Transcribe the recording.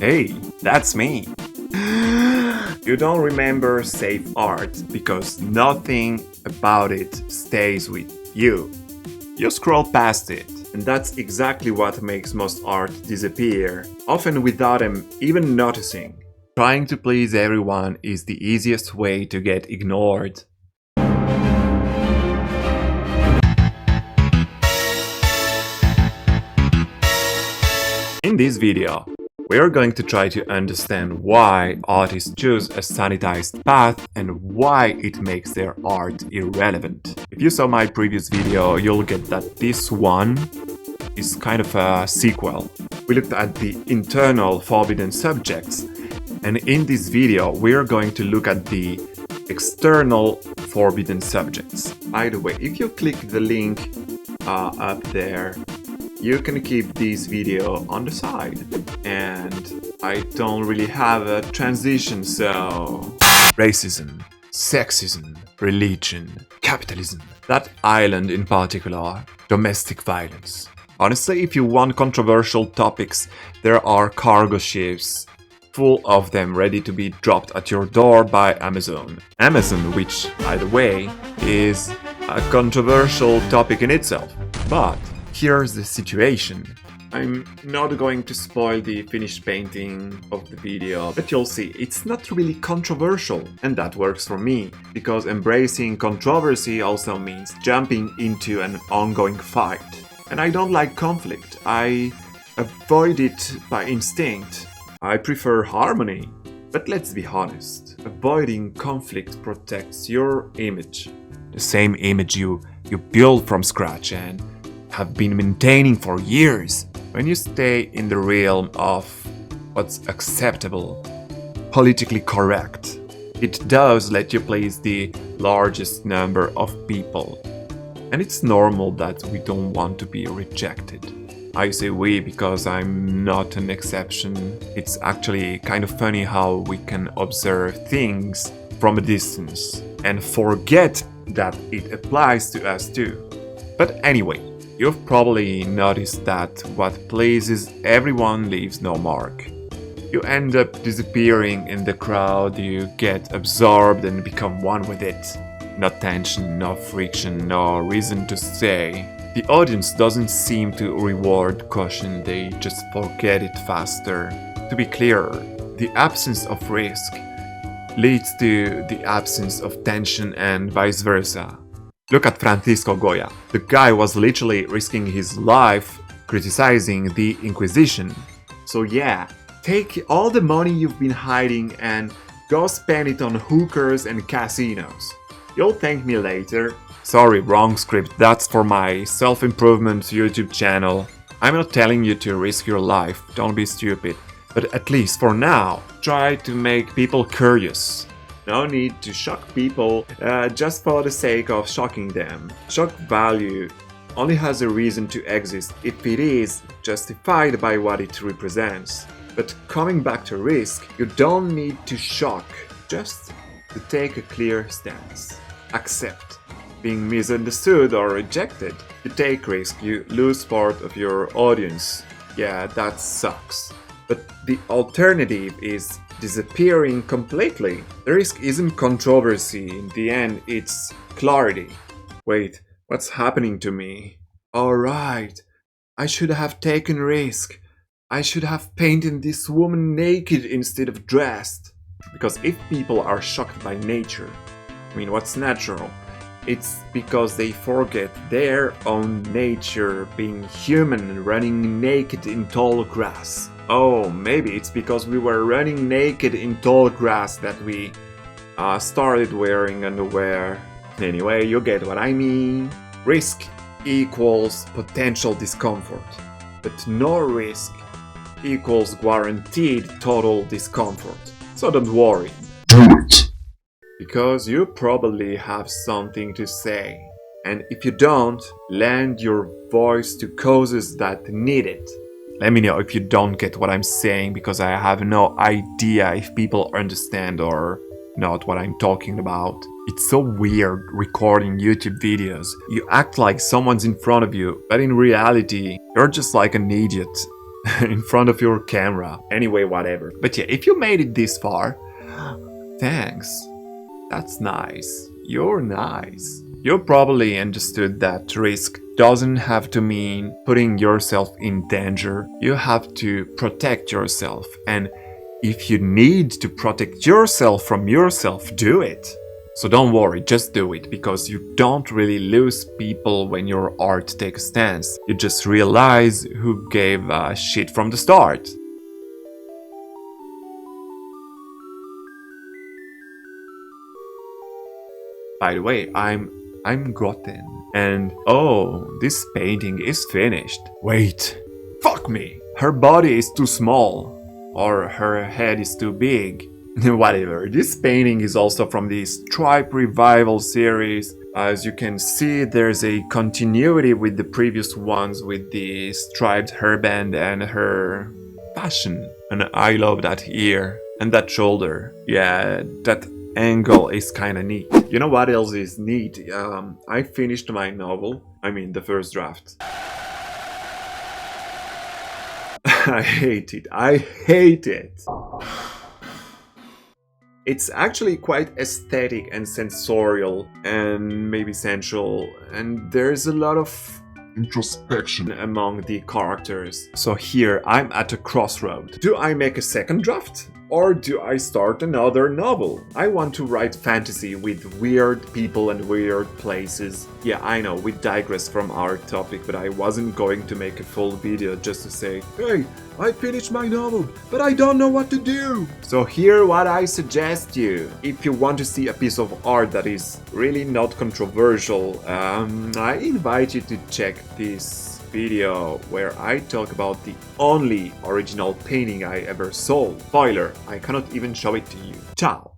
Hey, that's me. You don't remember safe art because nothing about it stays with you. You scroll past it, and that's exactly what makes most art disappear, often without them even noticing. Trying to please everyone is the easiest way to get ignored. In this video, we are going to try to understand why artists choose a sanitized path and why it makes their art irrelevant. If you saw my previous video, you'll get that this one is kind of a sequel. We looked at the internal forbidden subjects, and in this video, we're going to look at the external forbidden subjects. By the way, if you click the link up there, you can keep this video on the side. And I don't really have a transition, so... Racism, sexism, religion, capitalism. That island in particular, domestic violence. Honestly, if you want controversial topics, there are cargo ships full of them ready to be dropped at your door by Amazon. Amazon, which, by the way, is a controversial topic in itself. But here's the situation. I'm not going to spoil the finished painting of the video, but you'll see, it's not really controversial, and that works for me, because embracing controversy also means jumping into an ongoing fight. And I don't like conflict, I avoid it by instinct. I prefer harmony. But let's be honest, avoiding conflict protects your image. The same image you build from scratch and have been maintaining for years. When you stay in the realm of what's acceptable, politically correct, it does let you please the largest number of people. And it's normal that we don't want to be rejected. I say we because I'm not an exception. It's actually kind of funny how we can observe things from a distance and forget that it applies to us too. But anyway, you've probably noticed that what pleases everyone leaves no mark. You end up disappearing in the crowd, you get absorbed and become one with it. No tension, no friction, no reason to stay. The audience doesn't seem to reward caution, they just forget it faster. To be clear, the absence of risk leads to the absence of tension and vice versa. Look at Francisco Goya. The guy was literally risking his life criticizing the Inquisition. So yeah, take all the money you've been hiding and go spend it on hookers and casinos. You'll thank me later. Sorry, wrong script, that's for my self-improvement YouTube channel. I'm not telling you to risk your life, don't be stupid. But at least for now, try to make people curious. No need to shock people just for the sake of shocking them. Shock value only has a reason to exist if it is justified by what it represents. But coming back to risk, you don't need to shock, just to take a clear stance. Accept being misunderstood or rejected. You take risk, you lose part of your audience. Yeah, that sucks. But the alternative is disappearing completely. The risk isn't controversy, in the end it's clarity. Wait, what's happening to me? Alright, I should have taken risk. I should have painted this woman naked instead of dressed. Because if people are shocked by nature, what's natural? It's because they forget their own nature, being human and running naked in tall grass. Oh, maybe it's because we were running naked in tall grass that we started wearing underwear. Anyway, you get what I mean. Risk equals potential discomfort, but no risk equals guaranteed total discomfort. So don't worry. Do it! Because you probably have something to say. And if you don't, lend your voice to causes that need it. Let me know if you don't get what I'm saying, because I have no idea if people understand or not what I'm talking about. It's so weird recording YouTube videos. You act like someone's in front of you, but in reality, you're just like an idiot. in front of your camera. Anyway, whatever. But yeah, if you made it this far, thanks. That's nice. You're nice. You probably understood that risk doesn't have to mean putting yourself in danger. You have to protect yourself, and if you need to protect yourself from yourself, do it. So don't worry, just do it, because you don't really lose people when your art takes a stance. You just realize who gave a shit from the start. By the way, I'm Goten. And oh, this painting is finished. Wait, fuck me! Her body is too small. Or her head is too big. Whatever, this painting is also from the Stripe Revival series. As you can see, there's a continuity with the previous ones with the striped hairband and her fashion. And I love that ear and that shoulder. Yeah, that angle is kinda neat. You know what else is neat? I finished my novel. I mean, the first draft. I hate it. I hate it. It's actually quite aesthetic and sensorial and maybe sensual, and there's a lot of introspection among the characters. So here I'm at a crossroad. Do I make a second draft? Or do I start another novel? I want to write fantasy with weird people and weird places. Yeah, I know, we digress from our topic, but I wasn't going to make a full video just to say, hey, I finished my novel, but I don't know what to do. So here what I suggest you. If you want to see a piece of art that is really not controversial, I invite you to check this video where I talk about the only original painting I ever sold. Spoiler, I cannot even show it to you. Ciao!